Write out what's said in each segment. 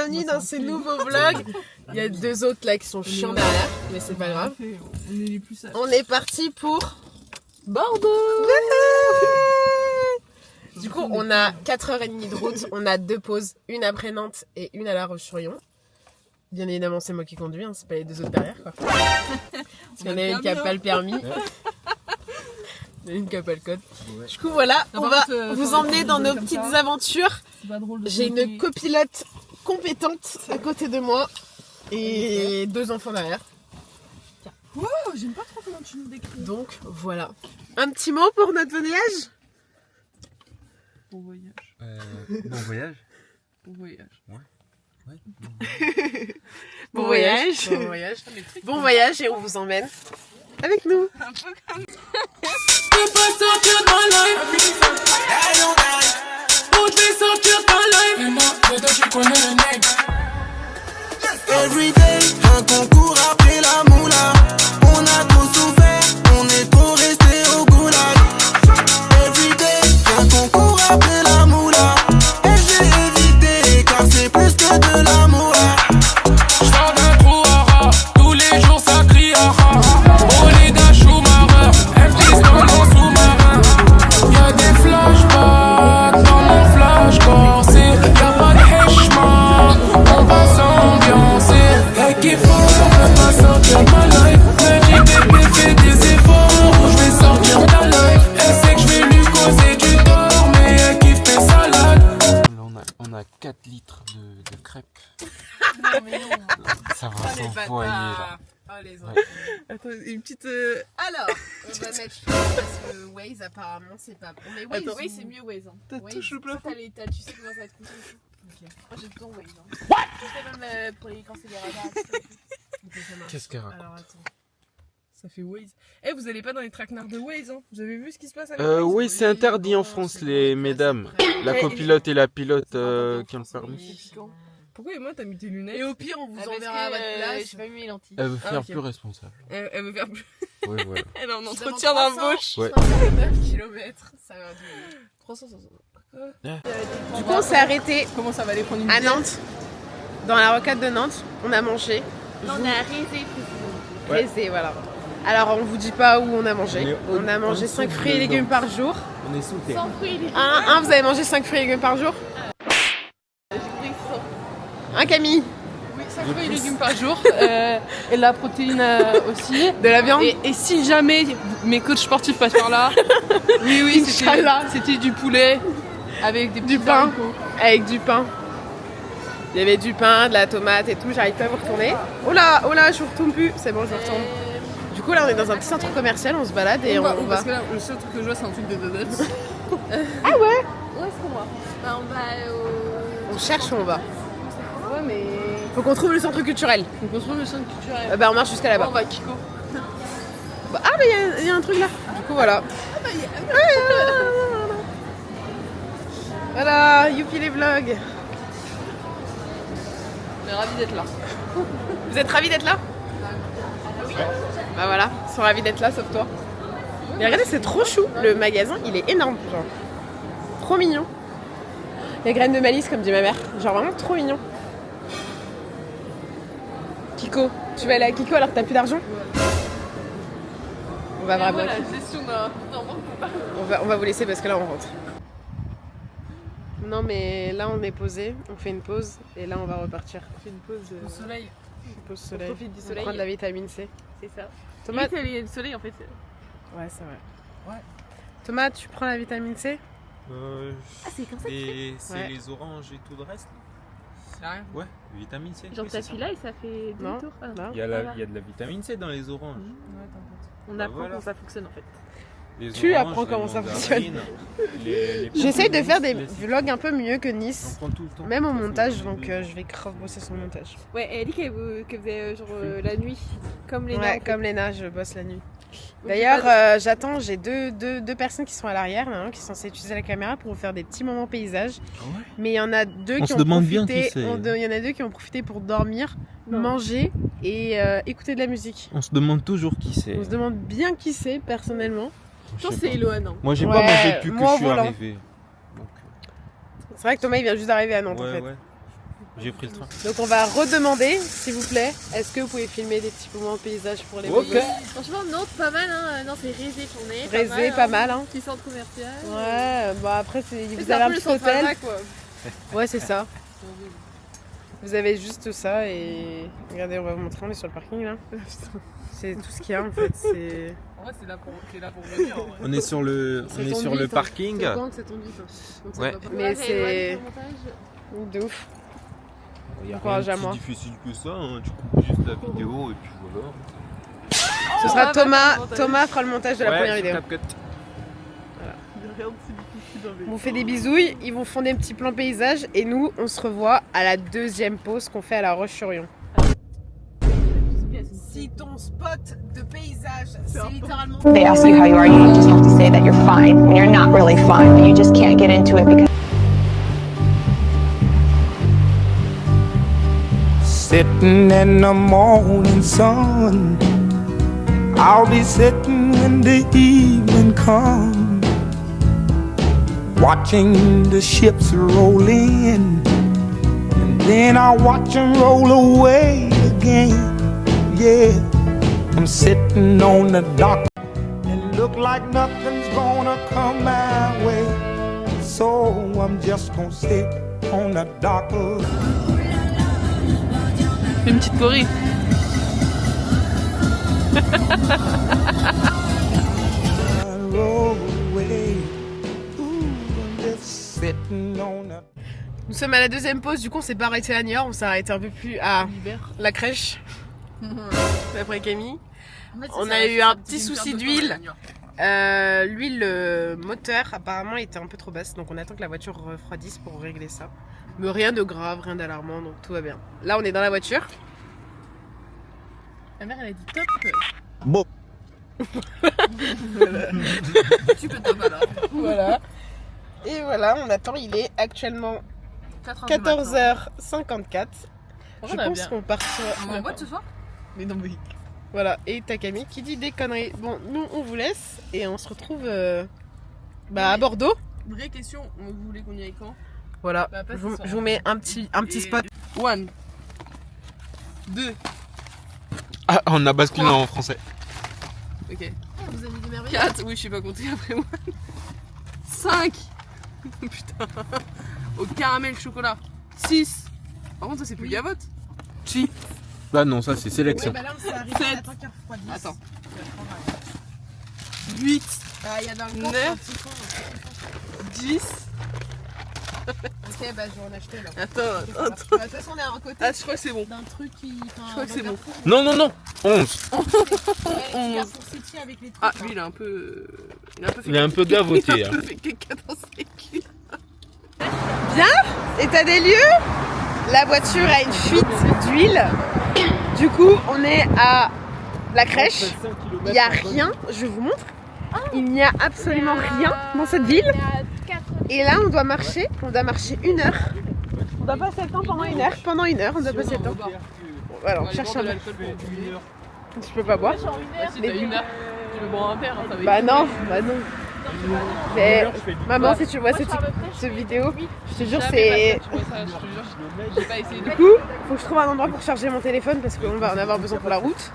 bienvenue dans ce nouveau vlog. Il y a deux autres là qui sont chiants derrière, mais c'est pas grave. On est parti pour Bordeaux. Du coup, on a 4h30 de route, on a 2 pauses, une après Nantes et une à La Roche-sur-Yon. Bien évidemment, c'est moi qui conduis, hein, c'est pas les deux autres derrière quoi. Parce qu'il y en a une qui a pas le permis. Il y en a une qui a pas le code. Ouais. Du coup, voilà, on va vous emmener dans nos petites aventures. J'ai une copilote compétente à côté de moi et 2 enfants derrière. Wow, j'aime pas trop comment tu nous décris. Donc voilà. Un petit mot pour notre voyage. Bon voyage. Bon voyage. Bon voyage. Ouais. Ouais. Bon voyage. Bon voyage. Bon voyage et on vous emmène avec nous. Un peu comme Every day, un concours après la moula. On a trop souffert, on est trop resté au goulag. Every day, un concours après la moula. Et j'ai évité car c'est plus que de l'amour. J'sors d'un trou à rat, tous les jours ça crie à rat. Au lit d'un chou-marin, elle glisse dans mon sous-marin. Y'a des flashbacks dans mon flash corsé. Y'a pas de heshman, on va s'ambiancer. Y'a qu'il faut, on peut pas sortir de ma life. Me dit bébé fais des efforts ou j'vais sortir de ta life. Elle sait que j'vais lui causer du tort, mais elle kiffe tes salades. Là, on a 4 litres de crêpes. Ça va s'envoyer là. Oh les enfants. Ouais. Attends, une petite. Alors, on va mettre parce que Waze apparemment c'est pas bon. Mais Waze, Attends. Waze c'est mieux Waze. Hein. T'as touché le plafond. Tu sais comment ça va te coûter. Ok. Moi j'ai tout ton Waze. Hein. Tu fais même pour les quand c'est des radars. Okay, ça marche. Qu'est-ce qu'elle raconte? Alors attends. Ça fait Waze. Eh, vous allez pas dans les traquenards de Waze, hein? Vous avez vu ce qui se passe avec Oui, c'est interdit en France, les mesdames. La copilote et la pilote qui ont le permis. Pourquoi moi t'as mis tes lunettes? Et au pire on vous enverra à votre place. J'ai pas mis mes lentilles. Elle veut faire ok. plus responsable. Elle veut faire plus. Ouais, voilà. Elle est en Nous entretien avons d'embauche. Ouais. 309 km. Ça va du 360. Du coup on s'est arrêté Comment ça va aller prendre une à bière? Nantes. Dans la rocade de Nantes. On a mangé. On a Rézé Rézé, voilà. Alors on vous dit pas où on a mangé. On est On a mangé en dessous 5 fruits et de légumes Nantes. par jour. On est sous terre. sans fruits et légumes. Vous avez mangé 5 fruits et légumes par jour? Un Camille? Oui, 5 fruits et légumes par jour. Et la protéine aussi. De la viande? Et si jamais mes coachs sportifs passent par là, oui, Inch'Allah. c'était du poulet avec des Du petits pain. haricots. Avec du pain. Il y avait du pain, de la tomate et tout, j'arrive pas à vous retourner. Oh là, je vous retourne plus, c'est bon, je retourne. Du coup là on est dans un petit centre commercial, on se balade et on va... Parce que là, le seul truc que je vois, c'est un truc de donuts. Ah ouais? Où est-ce qu'on va? Bah, on va au. On cherche où on va. Ouais, mais. Faut qu'on trouve le centre culturel. On construit le centre culturel. Bah on marche jusqu'à là-bas. On va à Kiko. Bah, ah mais il y a un truc là. Du coup voilà. Voilà, youpi les vlogs. On est ravis d'être là. Vous êtes ravis d'être là? Bah voilà, ils sont ravis d'être là sauf toi. Mais regardez, c'est trop chou. Le magasin, il est énorme, genre. Trop mignon. Les graines de malice, comme dit ma mère. Genre vraiment trop mignon. Kiko, tu vas aller à Kiko alors que t'as plus d'argent? On va vraiment. La gestion d'un banque. On va vous laisser parce que là on rentre. Non mais là on est posé, on fait une pause et là on va repartir. On fait une pause. Au soleil. Une pause soleil. On profite du On soleil. prend de la vitamine C. C'est ça. Thomas, Il y a le soleil en fait. ouais c'est vrai. Ouais. Thomas, tu prends la vitamine C? Ah, c'est comme ça. C'est Ouais. les oranges et tout le reste? C'est rien. Ouais, vitamine C. Genre, oui, c'est ça. t'appuies là et ça fait Non. demi-tour. Ah, Non. Il y a de la vitamine C dans les oranges. On Bah apprend voilà. comment ça fonctionne en fait. Les Tu oranges, apprends les comment ça mandarines, les J'essaye de faire des les- vlogs un peu mieux que On Nice. prend tout le temps. Même au Parce que montage, les donc deux- je vais grave bosser sur le montage. Ouais, elle dit qu'elle faisait genre la nuit, comme les Ouais, nains. comme Léna, je bosse la nuit. Donc, D'ailleurs, j'ai pas j'attends, j'ai deux personnes qui sont à l'arrière, maintenant, qui sont censées utiliser la caméra pour vous faire des petits moments paysages. Ah ouais. Mais il y en a deux On qui se ont demande bien profité. qui c'est. Il y en a deux qui ont profité pour dormir, Non. manger et écouter de la musique. On se demande toujours qui c'est. On se demande bien qui c'est personnellement. Je Je pense sais que c'est pas. Eloane. Moi j'ai Ouais, pas mangé depuis que moi, je suis voilà. arrivé. Donc, C'est vrai que Thomas il vient juste d'arriver à Nantes en ouais, fait. ouais. J'ai pris le train. Donc on va redemander, s'il vous plaît, est-ce que vous pouvez filmer des petits moments paysages pour les Ok. bébés? Franchement, non, pas mal, hein. Non, c'est Rézé qu'on est. Rézé, pas mal, hein. Petit centre commercial. Ouais, bah après, vous C'est avez un peu le petit Central hôtel. Mac, quoi. Ouais, c'est ça. Vous avez juste ça et... Regardez, on va vous montrer, on est sur le parking là. C'est tout ce qu'il y a en fait, c'est... En vrai, c'est là pour venir. En vrai. On est sur le, C'est ton le vite, hein. parking. C'est bon que c'est ton vite, hein. Donc ça Ouais. va pas. Ouais, Mais ouais, c'est... le montage. De ouf. Il y a Courage rien à de moi. si difficile que ça, hein. Tu coupes juste la vidéo et puis voilà. Ce sera ouais, Thomas, bah, montage. Thomas fera le montage de la première vidéo. CapCut. On vous fait des bisouilles, ils vont font des petits plans paysages et nous on se revoit à la deuxième pause qu'on fait à La Roche-sur-Yon. Si ton spot de paysage c'est littéralement... They ask you how you are, you just have to say that you're fine when you're not really fine, but you just can't get into it because Sitting in the morning sun, I'll be sitting when the evening comes, watching the ships roll in, and then I'll watch them roll away again. Yeah, I'm sitting on the dock and look like nothing's gonna come my way, so I'm just gonna sit on the dock. Fais une petite choré. Nous sommes à la deuxième pause, du coup on s'est pas arrêté à Niort, on s'est arrêté un peu plus à la crèche, d'après Camille. On a eu un petit souci d'huile. L'huile moteur apparemment était un peu trop basse, donc on attend que la voiture refroidisse pour régler ça. Mais rien de grave, rien d'alarmant, donc tout va bien. Là on est dans la voiture. La mère elle a dit top. Bon. Tu peux top alors. Voilà. Et voilà, on attend, il est actuellement 14h54. Je pense qu'on part sur... On va en boîte ce soir. Mais non mais... Voilà, et t'as Camille qui dit des conneries. Bon, nous on vous laisse et on se retrouve à Bordeaux. Vraie question, vous voulez qu'on y aille quand? Voilà, Bah, pas je ce vous, soir. je vous mets un petit spot. 1 2 Ah, on a basculé en français. Ok. Vous avez des merveilles. 4, oui je sais pas compter après moi. 5 putain. Au caramel chocolat. 6. Par contre ça c'est plus gavotte. Si. Bah non, ça c'est sélection. Là on s'est arrêté, Sept. on attend qu'il refroidisse. Attends. 8 Il y en a encore 9. un petit fond. 10. Ok, bah je vais en acheter là. Attends. De toute façon on est à un côté Ah je crois que c'est bon. d'un truc qui... Je crois que c'est bon. Non, non, non. 11. Avec les trucs, Ah là. lui il est un peu... Il est un peu gavoté. Il a Hein. un peu fait caca dans ses culs. État des lieux, la voiture a une fuite d'huile. Du coup, on est à la crèche. Il n'y a rien, je vous montre. Il n'y a absolument rien dans cette ville. Et là, on doit marcher 1 heure. On doit passer le temps pendant 1 heure. Pendant 1 heure, on doit passer le temps. Bon, voilà, on cherche un peu. Je peux pas boire. Si t'as 1 heure, tu veux boire un verre, hein, ça va Bah non. Mais maman, si tu vois cette vidéo, je te jure, c'est... J'ai pas essayé de... Du coup, faut que je trouve un endroit pour charger mon téléphone parce qu'on va en avoir besoin pour la route.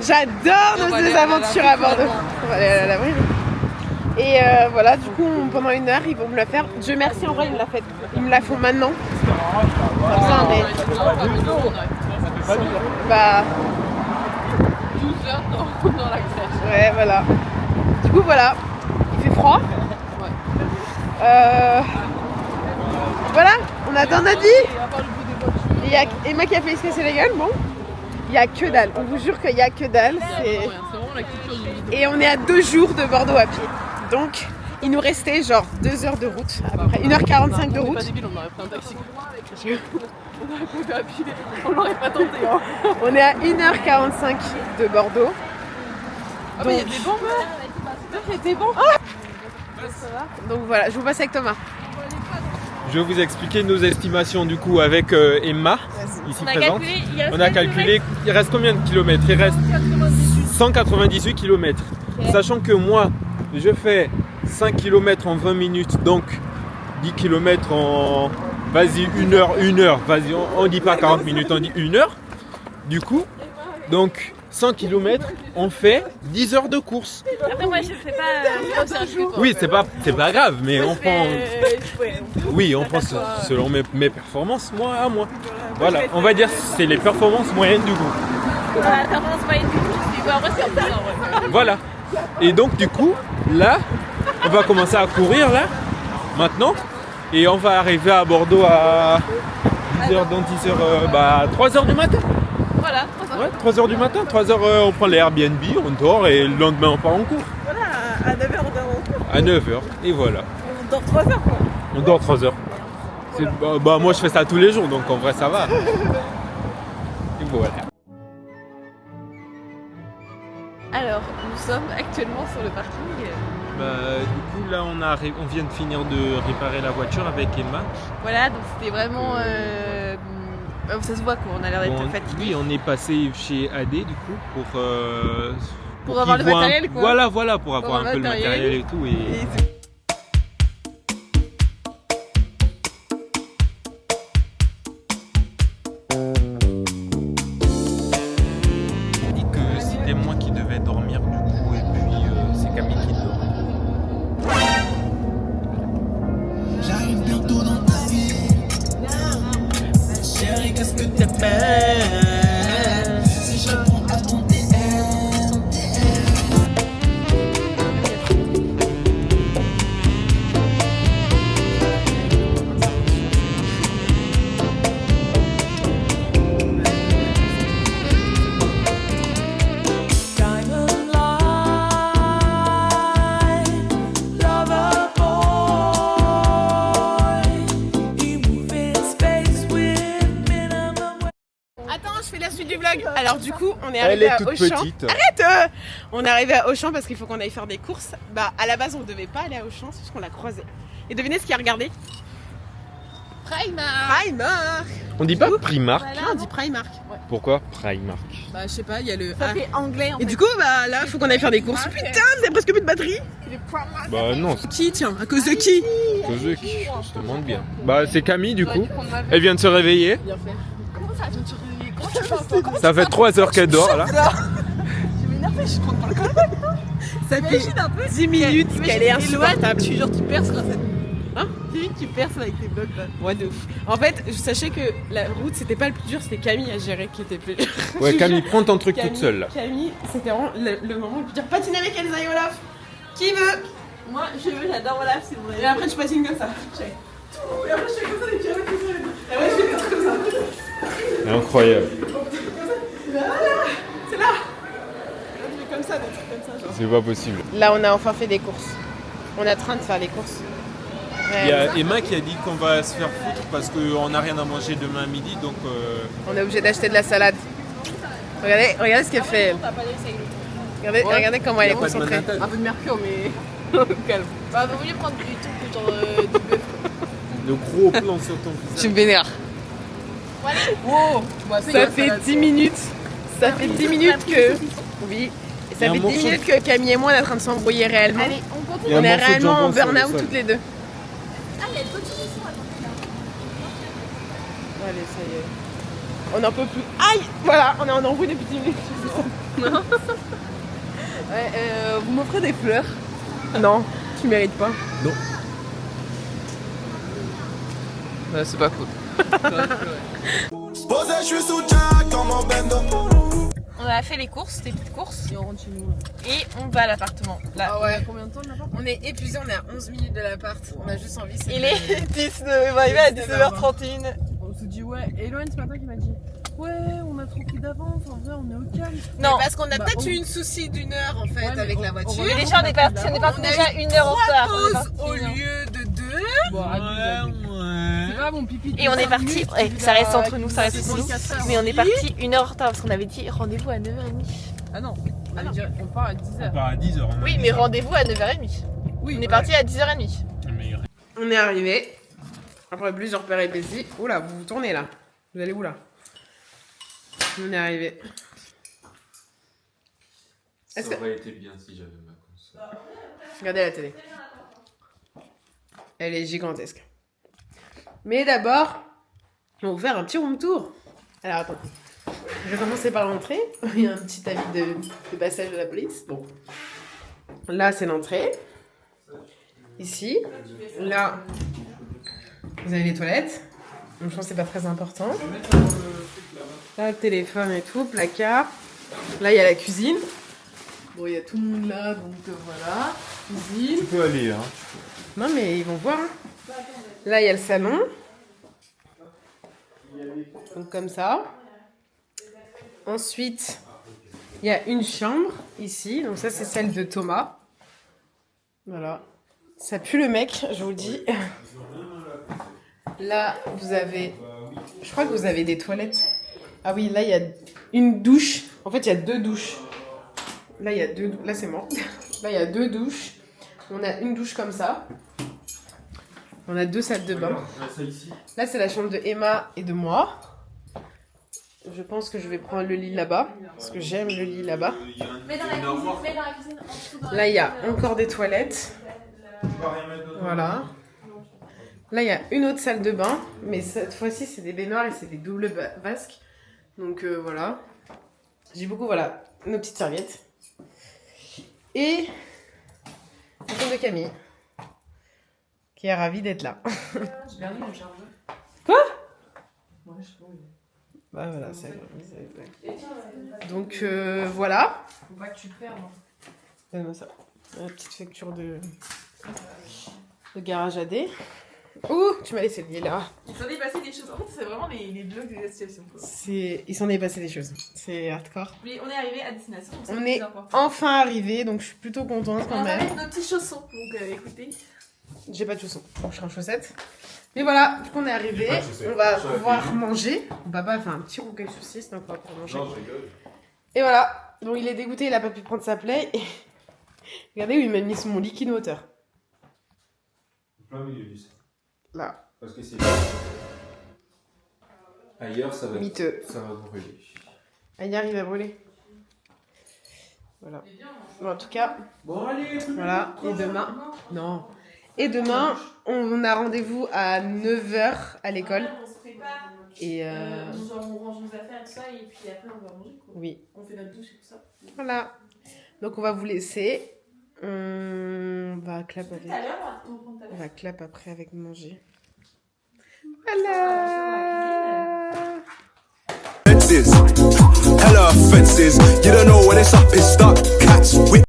J'adore nos aventures à Bordeaux. On va aller à la brune. Et voilà, du coup, pendant 1 heure, ils vont me la faire. Dieu merci, en vrai, ils me la font maintenant. Comme ça, on est... Bah, 12 heures dans la crèche. ouais, voilà. Du coup, voilà. Il fait froid. Voilà, on attend notre vie. Il y a Emma qui a fait se casser la gueule, bon. Il n'y a que dalle, on vous jure qu'il n'y a que dalle. C'est vraiment la culture du vide. Et on est à 2 jours de Bordeaux à pied. Donc, il nous restait genre 2 heures de route, à peu près 1h45 de On est route. pas débile, on aurait pris un taxi. On aurait compté à pied, on l'aurait pas tenté. Hein. On est à 1h45 de Bordeaux. Ah bah il y a des bons il y a des bons. Donc voilà, je vous passe avec Thomas. Je vais vous expliquer nos estimations du coup avec Emma, ici présente. On a calculé, il reste combien de kilomètres? Il reste 198 kilomètres. Sachant que moi, je fais 5 km en 20 minutes, donc 10 km en, vas-y, 1 heure, vas-y, on dit pas 40 minutes, on dit 1 heure. Du coup, donc 100 km, on fait 10 heures de course. Après, moi, je fais pas comme ça. Oui, c'est pas grave, mais on prend... Oui, on prend selon mes performances, mois à mois. Voilà, on va dire que c'est les performances moyennes du coup. La performance moyenne du coup, après, c'est un peu en vrai. Voilà. Et donc du coup, là, on va commencer à courir là, maintenant. Et on va arriver à Bordeaux à 10h, dans 10h, 3h du matin. Voilà, 3 heures. Ouais, 3h du matin, 3h on prend les Airbnb, on dort et le lendemain on part en cours. Voilà, à 9h, on dort en cours. À 9h, et voilà. On dort 3 heures, quoi. On dort 3 heures. Moi je fais ça tous les jours, donc en vrai ça va. Et voilà. Alors, nous sommes actuellement sur le parking. Du coup là on vient de finir de réparer la voiture avec Emma. Voilà, donc c'était vraiment... ça se voit qu'on a l'air d'être fatigué. Oui, on est passé chez AD du coup pour avoir le matériel, quoi. Voilà, pour avoir un peu le matériel et tout. On dit que c'était moi qui devais dormir du coup et puis c'est Camille qui dort. J'arrive bientôt dans ta vie. Chérie, qu'est-ce que t'es belle. Si je réponds à ton DM. Diamond line, lover boy. You move in space with minimum. Attends, je fais la suite du vlog. Alors du coup, on est arrivé à Elle est toute Auchan. petite. Arrête. On est arrivé à Auchan parce qu'il faut qu'on aille faire des courses. Bah à la base, on devait pas aller à Auchan, c'est juste qu'on l'a croisé. Et devinez ce qu'il a regardé. Primark. On dit pas Primark. Là, on dit Primark. Ouais. Pourquoi Primark? Bah je sais pas, il y a le Ça fait anglais, en Et fait. du coup, bah là, faut qu'on aille faire des courses. Putain, vous avez presque plus de batterie. Bah non, c'est Qui, tiens, à cause de qui? Coseux qui je te demande bien. Bah c'est Camille du coup. Elle vient de se réveiller. Bien fait. Comment ça, tu te réveilles? Comment tu fais Ça fait 3 heures qu'elle dort là. Je vais m'énerver, je compte pas le code. Ça fait 10 minutes qu'elle est insupportable. Je suis genre, tu perces grâce à... Hein? Tu perces avec tes blocs là. Ouais, de ouf. En fait, sachez que la route, c'était pas le plus dur, c'était Camille à gérer qui était plus dur. Ouais, Camille, prends ton truc toute seule là. Camille, c'était vraiment le moment le plus dur. Patine avec Elsa et Olaf. Qui veut? Moi, je veux, j'adore Olaf, c'est mon Et après, tu patines comme ça. Check. Et après, je fais comme ça, et puis après, tu fais. Et après, je fais comme ça. Incroyable. C'est là. Tu fais comme ça, des trucs comme ça. Genre. C'est pas possible. Là, on a enfin fait des courses. On est en train de faire les courses. Il y a Emma qui a dit qu'on va se faire foutre parce qu'on n'a rien à manger demain à midi, donc On est obligé d'acheter de la salade. Regardez ce qu'elle fait. Regardez comment elle est concentrée. Un peu de mercure, mais calme. Bah, vaut mieux prendre du truc genre du bœuf. le gros plan sur ton visage. Tu me vénères. Wow. Ça fait 10 minutes. Ça fait 10 minutes que. Oui. Et ça Il y a fait un 10 morceau minutes que Camille et moi on est en train de s'embrouiller réellement. Allez, on Il y a continue. un On est morceau de réellement en jambon sur le burn-out sol. toutes les deux. Ah, il y a une petite saucisson à Allez, ça y est. On n'en peut plus. Aïe. Voilà, on est en embrouille depuis 10 minutes. Ouais, vous m'offrez des fleurs. Non, tu mérites pas. Non. C'est pas cool. Posé, je suis sous Jack comme un bendo. On a fait les courses, des petites courses. Et on rentre chez nous. Et on va à l'appartement. Là. Ah ouais. Combien de temps de l'appart? On est épuisés, on est à 11 minutes de l'appart. On a juste envie. Il est 19, on va arriver à 19h31. On se dit ouais. Et Eloane ce matin qui m'a dit ouais, on a trop pris d'avance. En vrai, on est au calme. Non, Parce qu'on a Bah, peut-être on- eu une souci d'une heure en fait Ouais, mais avec on- la on voiture. va- mais déjà on est parti On a déjà eu 1 heure en retard. On est Pause parti, au hein. lieu de 2. Bon, arrête, c'est pas mon pipi. Et on est parti, ouais, ça reste entre nous, ça reste entre nous. Mais on est parti 1 heure en retard parce qu'on avait dit rendez-vous à 9h30. Ah non, on part à 10h. Pas à 10h. Oui, mais rendez-vous à 9h30. Oui, On est parti à 10h30. On est arrivé. Après plusieurs péripéties. Oula, vous vous tournez là. Vous allez où là? On est arrivé. Est-ce que... aurait été bien si j'avais ma console. Regardez la télé. Elle est gigantesque. Mais d'abord, on va vous faire un petit room tour. Alors attends, je vais commencer par l'entrée. Il y a un petit avis de passage de la police. Bon, là c'est l'entrée. Ici, là, vous avez les toilettes. Donc je pense que c'est pas très important. Là, le téléphone et tout, placard. Là, il y a la cuisine. Bon, il y a tout le monde là, donc voilà. Cuisine. Tu peux aller, hein. Non, mais ils vont voir. Hein. Là, il y a le salon. Donc comme ça. Ensuite, il y a une chambre ici. Donc ça, c'est celle de Thomas. Voilà. Ça pue le mec, je vous le dis. Là, vous avez... Je crois que vous avez des toilettes. Ah oui, là, il y a une douche. En fait, il y a 2 douches. Là, il y a 2... Là, c'est mort. Là, il y a 2 douches. On a une douche comme ça. On a 2 salles de bain. Là, c'est la chambre de Emma et de moi. Je pense que je vais prendre le lit là-bas. Parce que j'aime le lit là-bas. Là, il y a encore des toilettes. Voilà. Là, il y a une autre salle de bain. Mais cette fois-ci, c'est des baignoires et c'est des doubles vasques. Donc, voilà. J'ai beaucoup, voilà, nos petites serviettes. Et la chambre de Camille. Qui est ravie d'être là. J'ai perdu mon chargeur. Quoi? Ouais, je sais pas. Bah voilà, c'est donc voilà. Faut pas que tu perdes. Donne-moi ça. La petite facture de garage AD. Ouh, tu m'as laissé le lit là. Il s'en est passé des choses. En fait, c'est vraiment les blocs des situations. Il s'en est passé des choses. C'est hardcore. Mais on est arrivé à destination. On est enfin arrivé, donc je suis plutôt contente quand même. On a nos petits chaussons, donc écoutez. J'ai pas de chaussons, donc je serai en chaussettes. Mais voilà, du coup on est arrivé, on va pouvoir manger. Papa a fait un petit rougail saucisse, donc on va pouvoir manger. Non, je rigole. Et voilà, donc il est dégoûté, il a pas pu prendre sa play. Et... Regardez où il m'a mis mon liquide moteur. Plein milieu du sein. Là. Parce que c'est... Ailleurs, ça va brûler. Ailleurs, il va brûler. Voilà. Bon, en tout cas, Bon, allez, voilà. Et demain, non. Et demain, on a rendez-vous à 9h à l'école. On se prépare. Et On range nos affaires et tout ça, et puis après on va manger, quoi. oui. On fait notre douche et tout ça. Voilà. Donc on va vous laisser. On va clap avec. Tout à l'heure, on va prendre ta On va clap après avec manger. Voilà. Fences, hella offences. You don't know when it's up, it's stuck. Cats with